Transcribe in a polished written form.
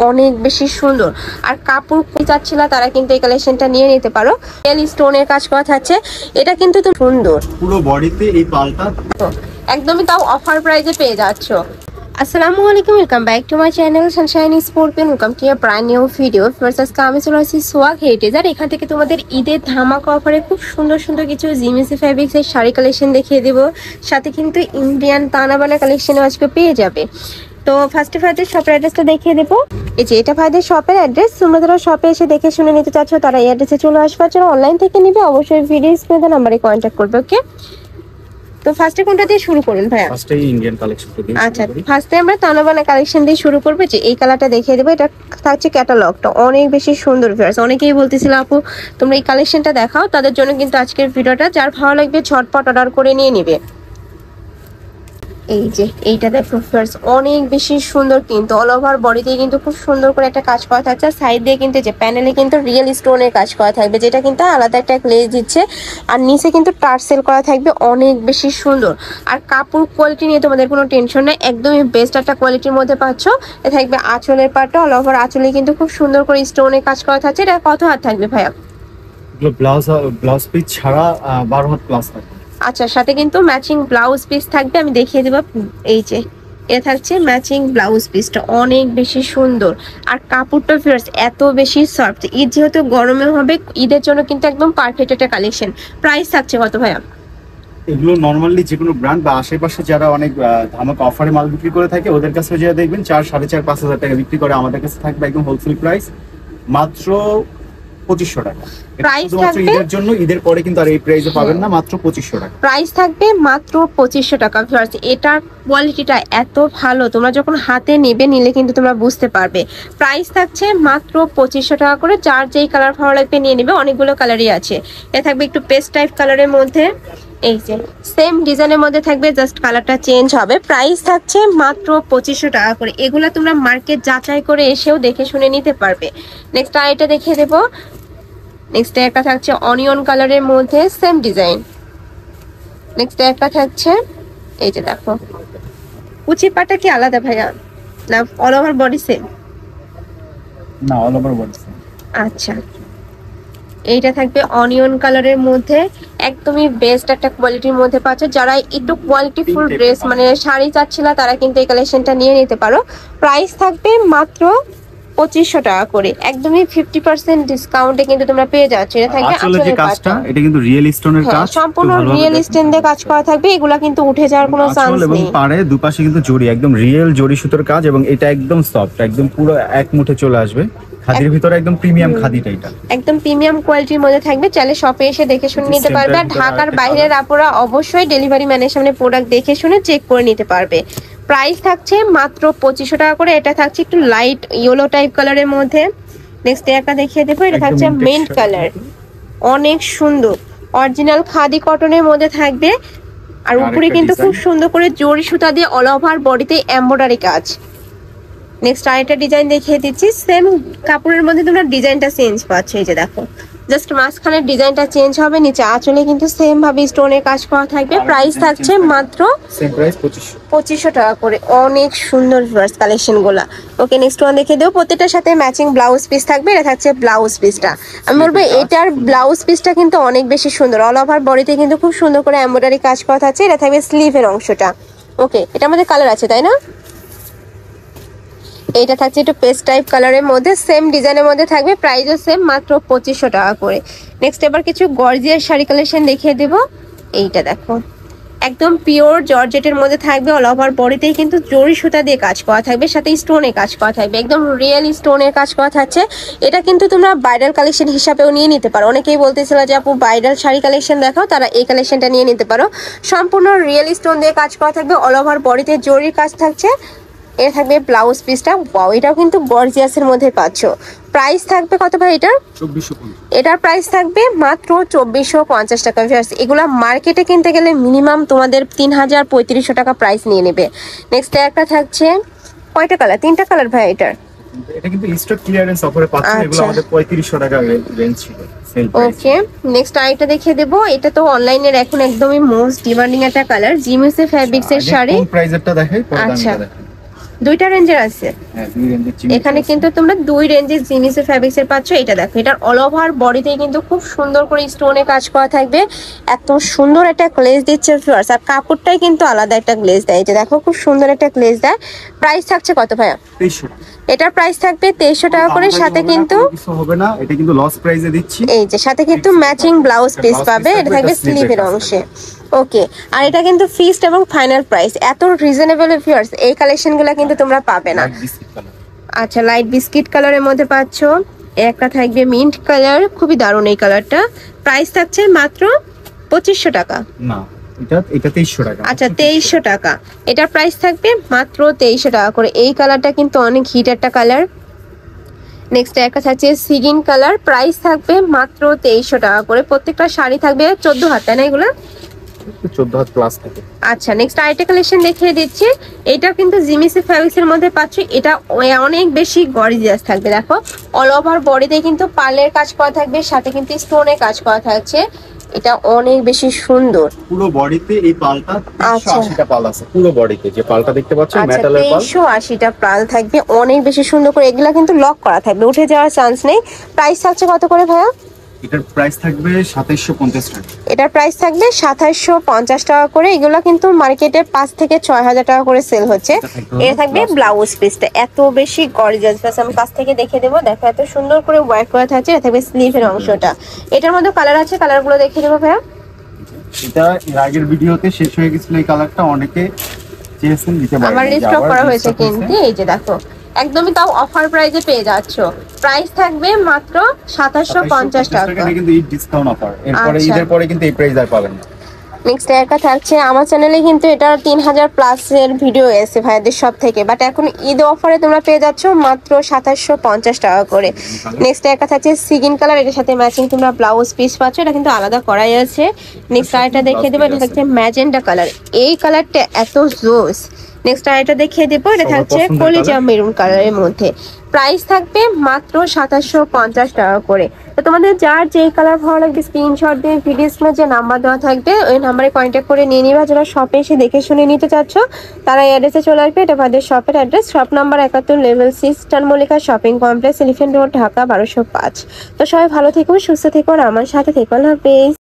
অনেক বেশি সুন্দর। আর কাপড় চাচ্ছিল তারা কিন্তু এই কালেকশনটা নিয়ে নিতে পারো। রিয়েল স্টোনের কাজ করা থাকছে, এটা কিন্তু তো সুন্দর পুরো বডিতে এই পালটা একদমই, তাও অফার প্রাইসে পেয়ে যাচ্ছ। আসসালামু আলাইকুম, welcome back to my channel Sunshine Sportpen. Welcome to a brand new video. First আজকে আমি চলে আসছি সোয়াগ হেরিটেজ, আর এখান থেকে তোমাদের ঈদের ধামাকা অফারে খুব সুন্দর সুন্দর কিছু জিমিসি ফ্যাব্রিক্সের শাড়ি কালেকশন দেখিয়ে দেবো, সাথে কিন্তু ইন্ডিয়ান তানাবানা কালেকশনও আজকে পেয়ে যাবে। তো ফার্স্টে ভাইদের শপের অ্যাড্রেসটা দেখিয়ে দেবো। এই যে এটা ভাইদের শপের অ্যাড্রেস, তোমরা যারা শপে এসে দেখে শুনে নিতে চাচ্ছ তারা এই অ্যাড্রেসে চলে আসবে। যারা অনলাইন থেকে নিবে অবশ্যই ভিডিও স্ক্রিনে নাম্বারে কন্ট্যাক্ট করবে। ওকে, তো ফার্স্টে কোনটা দিয়ে শুরু করুন ভাইয়া? ফার্স্টে ইন্ডিয়ান কালেকশন থেকে। আচ্ছা, ফার্স্টে আমরা তানাবানা কালেকশন দিয়ে শুরু করব। যে এই কালারটা দেখিয়ে দেবো, এটা থাকছে ক্যাটালগটা অনেক বেশি সুন্দর। ভিউয়ার্স অনেকেই বলতেছিল আপু তোমরা এই কালেকশনটা দেখাও, তাদের জন্য কিন্তু আজকের ভিডিওটা। যার ভালো লাগবে ঝটপট অর্ডার করে নিয়ে নিবে। এই যে এইটা দেখো ভিউয়ার্স অনেক বেশি সুন্দর, কিন্তু অল ওভার বডিতে কিন্তু খুব সুন্দর করে একটা কাজ করা থাকছে। সাইড দিয়ে কিন্তু যে প্যানেলে কিন্তু রিয়েল স্টোনের কাজ করা থাকবে, যেটা কিন্তু আলাদা একটা গ্লেজ দিচ্ছে। আর নিচে কিন্তু টার্সেল করা থাকবে, অনেক বেশি সুন্দর। আর কাপড় কোয়ালিটি নিয়ে তোমাদের কোনো টেনশন নেই, একদমই বেস্ট একটা কোয়ালিটির মধ্যে পাচ্ছ। এ থাকবে আঁচলের পাটটা, অল ওভার আঁচলে কিন্তু খুব সুন্দর করে স্টোনের কাজ করা থাকছে। এটা কত হাত থাকবে ভাইয়া? ব্লাউজ পিস ছাড়া 12 হাত প্লাস থাকবে। আচ্ছা, সাথে কিন্তু ম্যাচিং ব্লাউজ পিস থাকবে, আমি দেখিয়ে দেবো। এই যে এটা থাকছে ম্যাচিং ব্লাউজ পিসটা, অনেক বেশি সুন্দর। আর কাপড়টা ফিয়ার্স এত বেশি সফট, ঈদ যেহেতু গরমে হবে, ঈদের জন্য কিন্তু একদম পারফেক্ট একটা কালেকশন। প্রাইস থাকছে কত ভাইয়া? এগুলো নরমালি যে কোনো ব্র্যান্ড বা আশেপাশে যারা অনেক ধামাকা অফারে মাল বিক্রি করে থাকে ওদের কাছে যারা দেখবেন 4, 4.5, 5,000 টাকা বিক্রি করে, আমাদের কাছে থাকবে একদম হোলসেল প্রাইস মাত্র 2500 টাকা। প্রাইস থাকবে ঈদের জন্য, ঈদের পরে কিন্তু আর এই প্রাইসে পাবেন না, মাত্র 2500 টাকা প্রাইস থাকবে, মাত্র 2500 টাকা। ভিউয়ার্স এটার কোয়ালিটিটা এত ভালো, তোমরা যখন হাতে নিলে কিন্তু তোমরা বুঝতে পারবে। প্রাইস থাকছে মাত্র 2500 টাকা করে। যার যেই কালার ভালো লাগবে নিয়ে নেবে, অনেকগুলো কালারই আছে। এটা থাকবে একটু পেস্ট টাইপ কালারের মধ্যে, এই যে সেম ডিজাইনের মধ্যে থাকবে, জাস্ট কালারটা চেঞ্জ হবে। প্রাইস থাকছে মাত্র 2500 টাকা করে। এগুলা তোমরা মার্কেট যাচাই করে এসেও দেখে শুনে নিতে পারবে। নেক্সট আরেকটা দেখিয়ে দেবো। নেক্সট একটা থাকছে অনিয়ন কালারের মধ্যে, সেম ডিজাইন। নেক্সট একটা থাকছে এই যে দেখো, কুচি পাটা কি আলাদা ভাইয়া না অল ওভার বডি সেম? না, অল ওভার বডি। আচ্ছা, এইটা থাকবে অনিয়ন কালারের মধ্যে, একদমই বেস্ট একটা কোয়ালিটির মধ্যে পাচ্ছ। যারা একটু কোয়ালিটি ফুল ড্রেস মানে শাড়ি চাচ্ছিল তারা কিন্তু এই কালেকশনটা নিয়ে নিতে পারো। প্রাইস থাকবে মাত্র 2500 টাকা করে, একদমই 50% ডিসকাউন্টে কিন্তু তোমরা পেয়ে যাচ্ছ। এটা থাকবে আঁচলের কাজটা, এটা কিন্তু রিয়েল স্টোনের কাজ, সম্পূর্ণ রিয়েল স্টোন দিয়ে কাজ করা থাকবে। এগুলা কিন্তু উঠে যাওয়ার কোনো চান্স নেই। এবং পাড়ে দুপাশে কিন্তু জড়ি, একদম রিয়েল জড়ি সুতোর কাজ, এবং এটা একদম সফট, একদম পুরো এক মুঠে চলে আসবে। খাদির ভিতরে একদম প্রিমিয়াম খাদিটা, এটা একদম প্রিমিয়াম কোয়ালিটির মধ্যে থাকবে। চাইলে শপে এসে দেখে শুনে নিতে পারবে। আর ঢাকার বাইরের আপুরা অবশ্যই ডেলিভারি ম্যানের সামনে প্রোডাক্ট দেখে শুনে চেক করে নিতে পারবে। প্রাইস থাকছে মাত্র 2500 টাকা করে। এটা থাকছে একটু লাইট ইয়েলো টাইপ কালারের মধ্যে। নেক্সট একটা দেখিয়ে দেবো, এটা থাকছে মিন্ট কালার, অনেক সুন্দর অরিজিনাল খাদি কটনের মধ্যে থাকবে। আর উপরে কিন্তু খুব সুন্দর করে জরি সুতা দিয়ে অল ওভার বডিতে এমব্রয়ডারি কাজ। নেক্সট আরেকটা ডিজাইন দেখিয়ে দিচ্ছি, সেম কাপড়ের মধ্যে তোমরা ডিজাইনটা চেঞ্জ পাচ্ছ। এই যে দেখো, জাস্ট মাঝখানের ডিজাইনটা চেঞ্জ হবে, নিচে আঁচলে কিন্তু সেম ভাবে স্টোনের কাজ করা থাকবে। প্রাইস থাকছে মাত্র সেম প্রাইস 2500 টাকা করে। অনেক সুন্দর ভিউয়ার্স কালেকশন গুলা। ওকে, নেক্সট ওয়ান দেখিয়ে দেবো। প্রত্যেকটার সাথে ম্যাচিং ব্লাউজ পিস থাকবে। এটা থাকছে ব্লাউজ পিসটা, আমি বলবো এটার ব্লাউজ পিসটা কিন্তু অনেক বেশি সুন্দর। অল ওভার বডিতে কিন্তু খুব সুন্দর করে এমব্রয়ডারি কাজ করা থাকছে। এটা থাকবে স্লিভের অংশটা। ওকে, এটার মধ্যে কালার আছে তাই না? এইটা থাকছে একটু পেস্ট টাইপ কালারের মধ্যে, সেম ডিজাইনের মধ্যে থাকবে। প্রাইসও সেম, মাত্র 2500 টাকা করে। নেক্সট এবার কিছু গর্জিয়াস শাড়ি কালেকশন দেখিয়ে দেব। এইটা দেখো, একদম পিওর জর্জেটের মধ্যে থাকবে। অল ওভার বডিতেই কিন্তু জরি সুতা দিয়ে কাজ করা থাকবে, সাথে স্টোনের কাজ করা থাকবে, একদম রিয়েল স্টোনের কাজ করা থাকছে। এটা কিন্তু তোমরা ব্রাইডাল কালেকশন হিসাবেও নিয়ে নিতে পারো। অনেকেই বলতেছিল যে আপু ব্রাইডাল শাড়ি কালেকশন দেখাও, তারা এই কালেকশনটা নিয়ে নিতে পারো। সম্পূর্ণ রিয়েল স্টোন দিয়ে কাজ করা থাকবে, অল ওভার বডিতে জরির কাজ থাকছে। এটা থাকবে ব্লাউজ পিসটা, ওয়াও এটাও কিন্তু গর্জিয়াসের মধ্যে পাচ্ছ। প্রাইস থাকবে কত ভাই এটার? 2450। এটার প্রাইস থাকবে মাত্র 2450 টাকা। এগুলা মার্কেটে কিনতে গেলে মিনিমাম তোমাদের 3000-3500 টাকা প্রাইস নিয়ে নেবে। নেক্সট একটা থাকছে, কয়টা কালার? 3টা কালার ভাই এটার। এটা কিন্তু স্টক ক্লিয়ারেন্স অফারে পাচ্ছেন, এগুলো আমাদের 3500 টাকা রেঞ্জ ছিল সেল প্রাইস। ওকে, নেক্সট আরেকটা দেখিয়ে দেব। এটা তো অনলাইনের এখন একদমই মোস্ট ডিমান্ডিং একটা কালার, জিমিসি ফ্যাব্রিক্স এর শাড়ি। কোন প্রাইসেরটা দেখাই? আচ্ছা, দুইটা রেঞ্জের আছে। হ্যাঁ, দুই রেঞ্জের এখানে কিন্তু তোমরা দুই রেঞ্জের জিনিসের ফ্যাব্রিক্স এর পাচ্ছ। এটা দেখো, এটার অল ওভার বডিতে কিন্তু খুব সুন্দর করে স্টোনে কাজ করা থাকবে। এত সুন্দর একটা গ্লেজ দিচ্ছে ভিউয়ার্স, আর কাপড়টাই কিন্তু আলাদা একটা গ্লেজ দেয়। এই যে দেখো, খুব সুন্দর একটা গ্লেজ দেয়। প্রাইস থাকছে কত ভাইয়া? 2300 টাকা। এটার প্রাইস থাকবে 2300 টাকা করে, সাথে কিন্তু কিছু হবে না, এটা কিন্তু লস প্রাইসে দিচ্ছি। এই যে সাথে কিন্তু ম্যাচিং ব্লাউজ পিস পাবে, এটা থাকবে স্লিভের অংশে। ওকে, আর এটা কিন্তু ফিক্সড এবং ফাইনাল প্রাইস। এত রিজনেবল ভিউয়ার্স, এই কালেকশনগুলো কিন্তু তোমরা পাবে না। আচ্ছা, লাইট বিস্কিট কালারের মধ্যে পাচ্ছ। একটা থাকবে মিন্ট কালার, খুবই দারুণ এই কালারটা। প্রাইস থাকছে মাত্র 2500 টাকা। না, এটা 2300 টাকা। আচ্ছা, 2300 টাকা। এটার প্রাইস থাকবে মাত্র 2300 টাকা করে। এই কালারটা কিন্তু অনেক হিট একটা কালার। নেক্সট একটা থাকছে সিগিন কালার, প্রাইস থাকবে মাত্র 2300 টাকা করে। প্রত্যেকটা শাড়ি থাকবে 14 হাত, তাই না এগুলো? 14 হাত প্লাস থাকে। আচ্ছা, নেক্সট আরেকটা কালেকশন দেখিয়ে দিচ্ছি। এটা কিন্তু জিমিসি ফ্যাব্রিক্স এর মধ্যে পাচ্ছি। এটা অনেক বেশি গর্জিয়াস থাকবে। দেখো, অল ওভার বডিতে কিন্তু পার্লের কাজ করা থাকবে, সাথে কিন্তু স্টোনের কাজ করা থাকছে। এটা অনেক বেশি সুন্দর। পুরো বডিতে এই পালটা আচ্ছা। 380টা পাল আছে। পুরো বডিতে যে পালটা দেখতে পাচ্ছেন আচ্ছা, মেটালের পাল, 380টা পাল থাকবে, অনেক বেশি সুন্দর করে। এগুলা কিন্তু লক করা থাকবে, উঠে যাওয়ার চান্স নেই। প্রাইস থাকছে কত করে ভাইয়া? এটার প্রাইস থাকবে 2750 টাকা। এটার প্রাইস থাকবে 2750 টাকা করে। এগুলো কিন্তু মার্কেটে 5 থেকে 6000 টাকা করে সেল হচ্ছে। এটা থাকবে ব্লাউজ পিসটা, এত বেশি গর্জিয়াস। প্লাস আমি কাছ থেকে দেখে দেবো। দেখো, এত সুন্দর করে ওয়ার্ক করা থাকছে। এটা থাকবে স্লিভের অংশটা। এটার মধ্যে কালার আছে, কালারগুলো দেখিয়ে দেবো ভাইয়া। এটা এর আগের ভিডিওতে শেষ হয়ে গেছিল, এই কালারটা অনেকে চেয়েছেন, দিতে পারি আমার রিস্টক করা হয়েছে কিন্তু। এই যে দেখো, একদমই তাও অফার প্রাইসে পেয়ে যাচ্ছ। প্রাইস থাকবে মাত্র 2750 টাকা। এটা কিন্তু ঈদ ডিসকাউন্ট অফার, এরপরে আচ্ছা। ঈদের পরে কিন্তু এই প্রাইস আর পাবেন না। নেক্সট একটা থাকছে, আমার চ্যানেলে কিন্তু এটা 3000 প্লাস এর ভিডিও এসে ভাইদের সব থেকে, বাট এখন ঈদ অফারে তোমরা পেয়ে যাচ্ছ মাত্র 2750 টাকা করে। নেক্সট একটা থাকছে সিগিন কালার, এটার সাথে ম্যাচিং তোমরা ব্লাউজ পিস পাচ্ছ। এটা কিন্তু আলাদা করাই আছে। নেক্সট আরেকটা দেখিয়ে দেবো, এটা থাকছে ম্যাজেন্টা কালার। এই কালারটা এত জোস। নেক্সট আরেকটা দেখিয়ে দেবো, এটা থাকছে কলিজা মেরুন কালারের মধ্যে। প্রাইস থাকবে মাত্র 2750 টাকা করে। তো তোমাদের যার যেই কালার ভালো লাগবে স্ক্রিনশট দিয়ে ভিডিও স্ক্রিনে যে নাম্বার দেওয়া থাকবে ওই নাম্বারে কন্ট্যাক্ট করে নিয়ে নিবা। যারা শপে এসে দেখে শুনে নিতে চাচ্ছ তারা এই অ্যাড্রেসে চলে আসবে। এটা আমাদের শপের address, shop number 71, level 6, star Mallika shopping complex, elephant road, Dhaka 1205। তো সবাই ভালো থেকো, সুস্থ থেকো, আর আমার সাথে থেকো। আল্লাহ হাফেজ।